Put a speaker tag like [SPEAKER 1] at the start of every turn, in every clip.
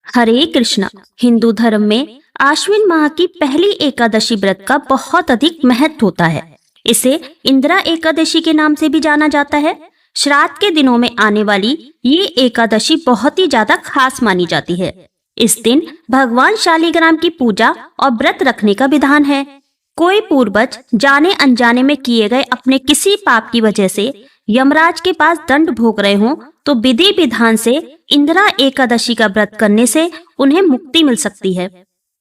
[SPEAKER 1] हरे कृष्णा। हिंदू धर्म में आश्विन माह की पहली एकादशी व्रत का बहुत अधिक महत्व होता है। इसे इंदिरा एकादशी के नाम से भी जाना जाता है। श्राद्ध के दिनों में आने वाली ये एकादशी बहुत ही ज्यादा खास मानी जाती है। इस दिन भगवान शालिग्राम की पूजा और व्रत रखने का विधान है। कोई पूर्वज जाने अनजाने में किए गए अपने किसी पाप की वजह से यमराज के पास दंड भोग रहे हों तो विधि विधान से इंदिरा एकादशी का व्रत करने से उन्हें मुक्ति मिल सकती है।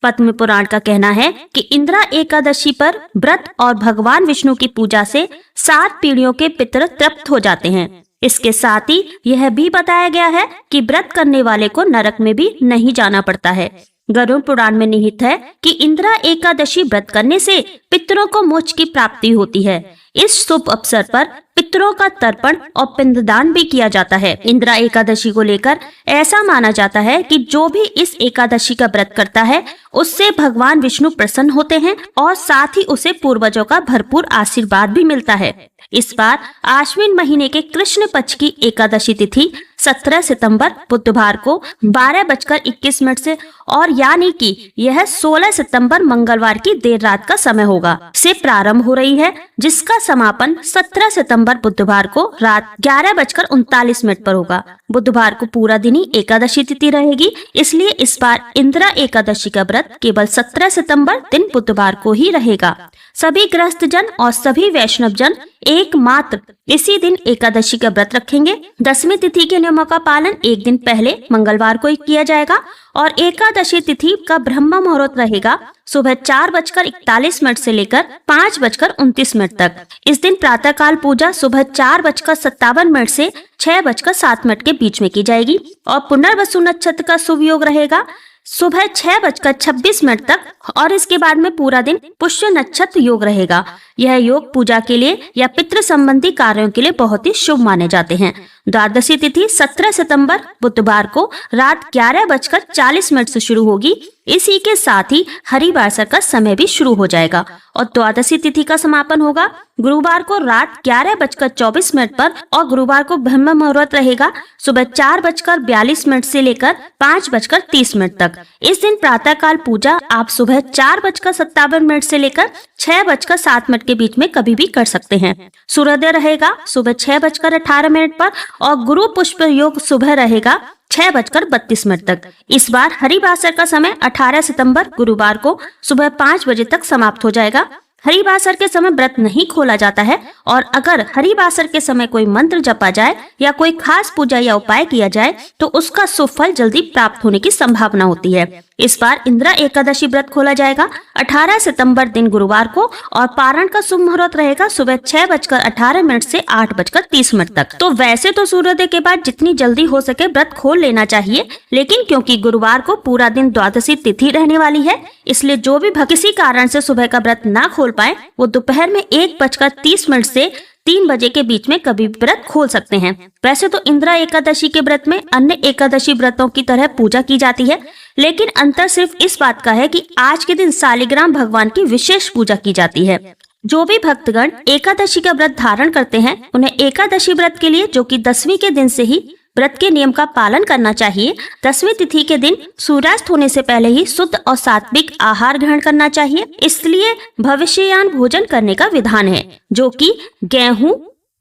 [SPEAKER 1] पद्म पुराण का कहना है कि इंदिरा एकादशी पर व्रत और भगवान विष्णु की पूजा से 7 पीढ़ियों के पितर तृप्त हो जाते हैं। इसके साथ ही यह भी बताया गया है कि व्रत करने वाले को नरक में भी नहीं जाना पड़ता है। गरुड़ पुराण में निहित है कि इंदिरा एकादशी व्रत करने से पितरों को मोक्ष की प्राप्ति होती है। इस शुभ अवसर पर पितरों का तर्पण और पिंडदान भी किया जाता है। इंदिरा एकादशी को लेकर ऐसा माना जाता है कि जो भी इस एकादशी का व्रत करता है उससे भगवान विष्णु प्रसन्न होते हैं और साथ ही उसे पूर्वजों का भरपूर आशीर्वाद भी मिलता है। इस बार आश्विन महीने के कृष्ण पक्ष की एकादशी तिथि 17 सितंबर बुधवार को 12:21 से और यानी कि यह 16 सितंबर मंगलवार की देर रात का समय होगा से प्रारंभ हो रही है, जिसका समापन 17 सितंबर बुधवार को रात 11:39 पर होगा। बुधवार को पूरा दिन ही एकादशी तिथि रहेगी, इसलिए इस बार इंदिरा एकादशी का व्रत केवल 17 सितंबर दिन बुधवार को ही रहेगा। सभी गृहस्थ जन और सभी वैष्णव जन एकमात्र इसी दिन एकादशी का व्रत रखेंगे। 10वीं तिथि के नियमों का पालन एक दिन पहले मंगलवार को ही किया जाएगा और एकादशी तिथि का ब्रह्म मुहूर्त रहेगा सुबह 4:41 से लेकर 5:29 तक। इस दिन प्रातः काल पूजा सुबह 4:57 से 6:07 के बीच में की जाएगी और पुनर्वसु नक्षत्र का शुभ योग रहेगा सुबह 6:26 तक और इसके बाद में पूरा दिन पुष्य नक्षत्र योग रहेगा। यह योग पूजा के लिए या पितृ संबंधी कार्यों के लिए बहुत ही शुभ माने जाते हैं। द्वादशी तिथि 17 सितंबर बुधवार को रात 11:40 से शुरू होगी। इसी के साथ ही हरिवासर का समय भी शुरू हो जाएगा और द्वादशी तिथि का समापन होगा गुरुवार को रात 11:24 पर और गुरुवार को ब्रह्म मुहूर्त रहेगा सुबह 4:42 से लेकर 5:30 तक। इस दिन प्रातः काल पूजा आप सुबह 4:57 से लेकर 6:07 के बीच में कभी भी कर सकते हैं। सूर्योदय रहेगा सुबह 6:18 पर और गुरु पुष्प योग सुबह रहेगा 6:32 तक। इस बार हरिवासर का समय 18 सितंबर गुरुवार को सुबह 5 बजे तक समाप्त हो जाएगा। हरिवासर के समय व्रत नहीं खोला जाता है और अगर हरिवासर के समय कोई मंत्र जपा जाए या कोई खास पूजा या उपाय किया जाए तो उसका शुभ फल जल्दी प्राप्त होने की संभावना होती है। इस बार इंदिरा एकादशी व्रत खोला जाएगा 18 सितंबर दिन गुरुवार को और पारण का शुभ मुहूर्त रहेगा सुबह 6:18 से 8:30 तक। तो वैसे तो सूर्योदय के बाद जितनी जल्दी हो सके व्रत खोल लेना चाहिए, लेकिन क्योंकि गुरुवार को पूरा दिन द्वादशी तिथि रहने वाली है, इसलिए जो भी भक्त किसी कारण से सुबह का व्रत ना खोल पाए वो दोपहर में 1:30 से 3 बजे के बीच में कभी व्रत खोल सकते हैं। वैसे तो इंदिरा एकादशी के व्रत में अन्य एकादशी व्रतों की तरह पूजा की जाती है, लेकिन अंतर सिर्फ इस बात का है कि आज के दिन शालिग्राम भगवान की विशेष पूजा की जाती है। जो भी भक्तगण एकादशी का व्रत धारण करते हैं उन्हें एकादशी व्रत के लिए, जो कि 10वीं के दिन से ही व्रत के नियम का पालन करना चाहिए। 10वीं तिथि के दिन सूर्यास्त होने से पहले ही शुद्ध और सात्विक आहार ग्रहण करना चाहिए। इसलिए भविष्ययान भोजन करने का विधान है, जो कि गेहूं,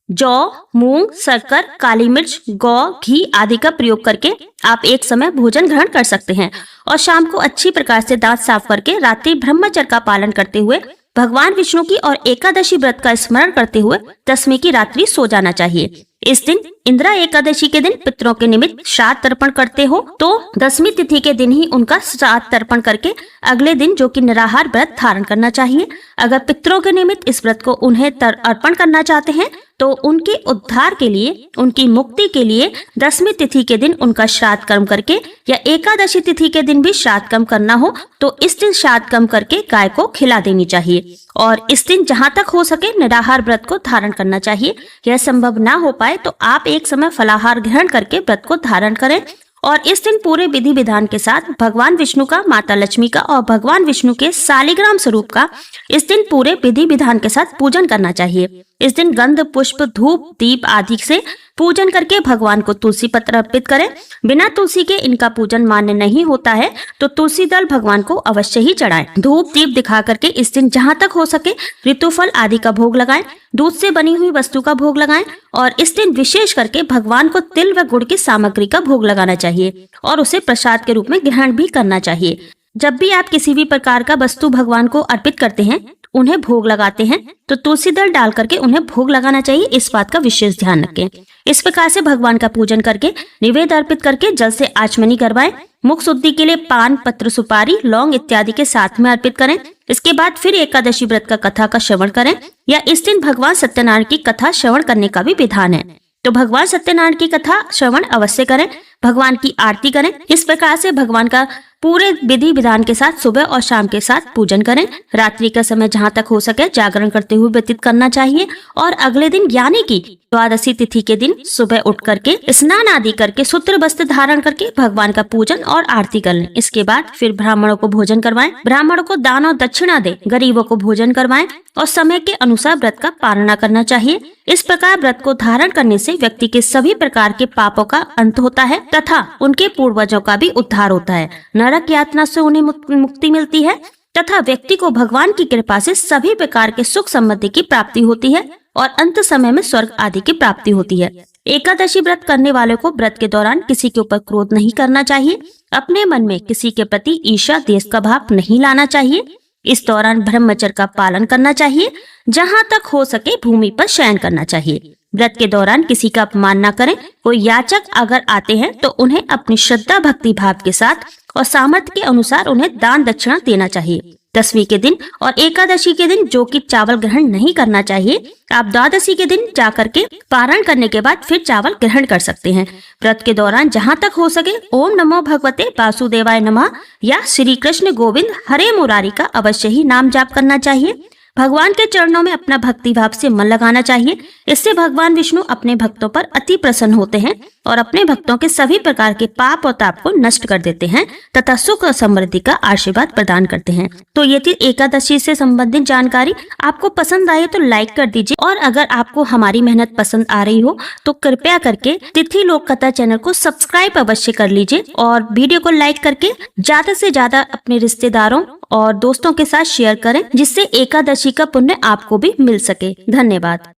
[SPEAKER 1] जौ, मूंग, शक्कर, काली मिर्च, गौ, घी आदि का प्रयोग करके आप एक समय भोजन ग्रहण कर सकते हैं और शाम को अच्छी प्रकार से दांत साफ करके रात्रि ब्रह्मचर्य का पालन करते हुए भगवान विष्णु की और एकादशी व्रत का स्मरण करते हुए 10वीं की रात्रि सो जाना चाहिए। इस दिन इंदिरा एकादशी के दिन पितरों के निमित्त श्राद्ध तर्पण करते हो तो 10वीं तिथि के दिन ही उनका श्राद्ध तर्पण करके अगले दिन, जो कि निराहार व्रत धारण करना चाहिए। अगर पितरों के निमित्त इस व्रत को उन्हें अर्पण करना चाहते हैं तो उनके उद्धार के लिए, उनकी मुक्ति के लिए 10वीं तिथि के दिन उनका श्राद्ध कर्म करके या एकादशी तिथि के दिन भी श्राद्ध कर्म करना हो तो इस दिन श्राद्ध कर्म करके गाय को खिला देनी चाहिए और इस दिन जहाँ तक हो सके निराहार व्रत को धारण करना चाहिए। यह संभव ना हो पाए तो आप एक समय फलाहार ग्रहण करके व्रत को धारण करें और इस दिन पूरे विधि विधान के साथ भगवान विष्णु का, माता लक्ष्मी का और भगवान विष्णु के शालिग्राम स्वरूप का इस दिन पूरे विधि विधान के साथ पूजन करना चाहिए। इस दिन गंध, पुष्प, धूप, दीप आदि से पूजन करके भगवान को तुलसी पत्र अर्पित करें। बिना तुलसी के इनका पूजन मान्य नहीं होता है, तो तुलसी दल भगवान को अवश्य ही चढ़ाएं। धूप दीप दिखा करके इस दिन जहाँ तक हो सके ऋतुफल आदि का भोग लगाएं, दूध से बनी हुई वस्तु का भोग लगाएं और इस दिन विशेष करके भगवान को तिल व गुड़ की सामग्री का भोग लगाना चाहिए और उसे प्रसाद के रूप में ग्रहण भी करना चाहिए। जब भी आप किसी भी प्रकार का वस्तु भगवान को अर्पित करते हैं, उन्हें भोग लगाते हैं, तो तुलसी दल डाल करके उन्हें भोग लगाना चाहिए। इस बात का विशेष ध्यान रखें। इस प्रकार से भगवान का पूजन करके निवेद अर्पित करके जल से आचमनी करवाएं। मुख शुद्धि के लिए पान, पत्र, सुपारी, लौंग इत्यादि के साथ में अर्पित करें। इसके बाद फिर एकादशी व्रत का कथा का श्रवण करें, या इस दिन भगवान सत्यनारायण की कथा श्रवण करने का भी विधान है, तो भगवान सत्यनारायण की कथा श्रवण अवश्य करें। भगवान की आरती करें। इस प्रकार से भगवान का पूरे विधि विधान के साथ सुबह और शाम के साथ पूजन करें। रात्रि का समय जहाँ तक हो सके जागरण करते हुए व्यतीत करना चाहिए और अगले दिन यानी कि द्वादशी तिथि के दिन सुबह उठ करके स्नान आदि करके सूत्र वस्त्र धारण करके भगवान का पूजन और आरती कर लें। इसके बाद फिर ब्राह्मणों को भोजन करवाएं, ब्राह्मणों को दान और दक्षिणा दे, गरीबों को भोजन करवाएं और समय के अनुसार व्रत का पालना करना चाहिए। इस प्रकार व्रत को धारण करने से व्यक्ति के सभी प्रकार के पापों का अंत होता है तथा उनके पूर्वजों का भी उद्धार होता है। नरक यातना से उन्हें मुक्ति मिलती है तथा व्यक्ति को भगवान की कृपा से सभी प्रकार के सुख समृद्धि की प्राप्ति होती है और अंत समय में स्वर्ग आदि की प्राप्ति होती है। एकादशी व्रत करने वालों को व्रत के दौरान किसी के ऊपर क्रोध नहीं करना चाहिए। अपने मन में किसी के प्रति ईर्ष्या, द्वेष का भाव नहीं लाना चाहिए। इस दौरान ब्रह्मचर्य का पालन करना चाहिए। जहाँ तक हो सके भूमि पर शयन करना चाहिए। व्रत के दौरान किसी का अपमान न करें। कोई याचक अगर आते हैं तो उन्हें अपनी श्रद्धा भक्ति भाव के साथ और सामर्थ्य के अनुसार उन्हें दान दक्षिणा देना चाहिए। दसवीं के दिन और एकादशी के दिन जो कि चावल ग्रहण नहीं करना चाहिए, आप द्वादशी के दिन जाकर के पारण करने के बाद फिर चावल ग्रहण कर सकते हैं। व्रत के दौरान जहाँ तक हो सके ओम नमो भगवते वासुदेवाय नमः या श्री कृष्ण गोविंद हरे मुरारी का अवश्य ही नाम जाप करना चाहिए। भगवान के चरणों में अपना भक्ति भाव से मन लगाना चाहिए। इससे भगवान विष्णु अपने भक्तों पर अति प्रसन्न होते हैं और अपने भक्तों के सभी प्रकार के पाप और ताप को नष्ट कर देते हैं तथा सुख और समृद्धि का आशीर्वाद प्रदान करते हैं। तो ये थी एकादशी से संबंधित जानकारी। आपको पसंद आई तो लाइक कर दीजिए और अगर आपको हमारी मेहनत पसंद आ रही हो तो कृपया करके तिथि लोक कथा चैनल को सब्सक्राइब अवश्य कर लीजिए और वीडियो को लाइक करके ज्यादा से ज्यादा अपने रिश्तेदारों और दोस्तों के साथ शेयर करें, जिससे एकादशी का पुण्य आपको भी मिल सके। धन्यवाद।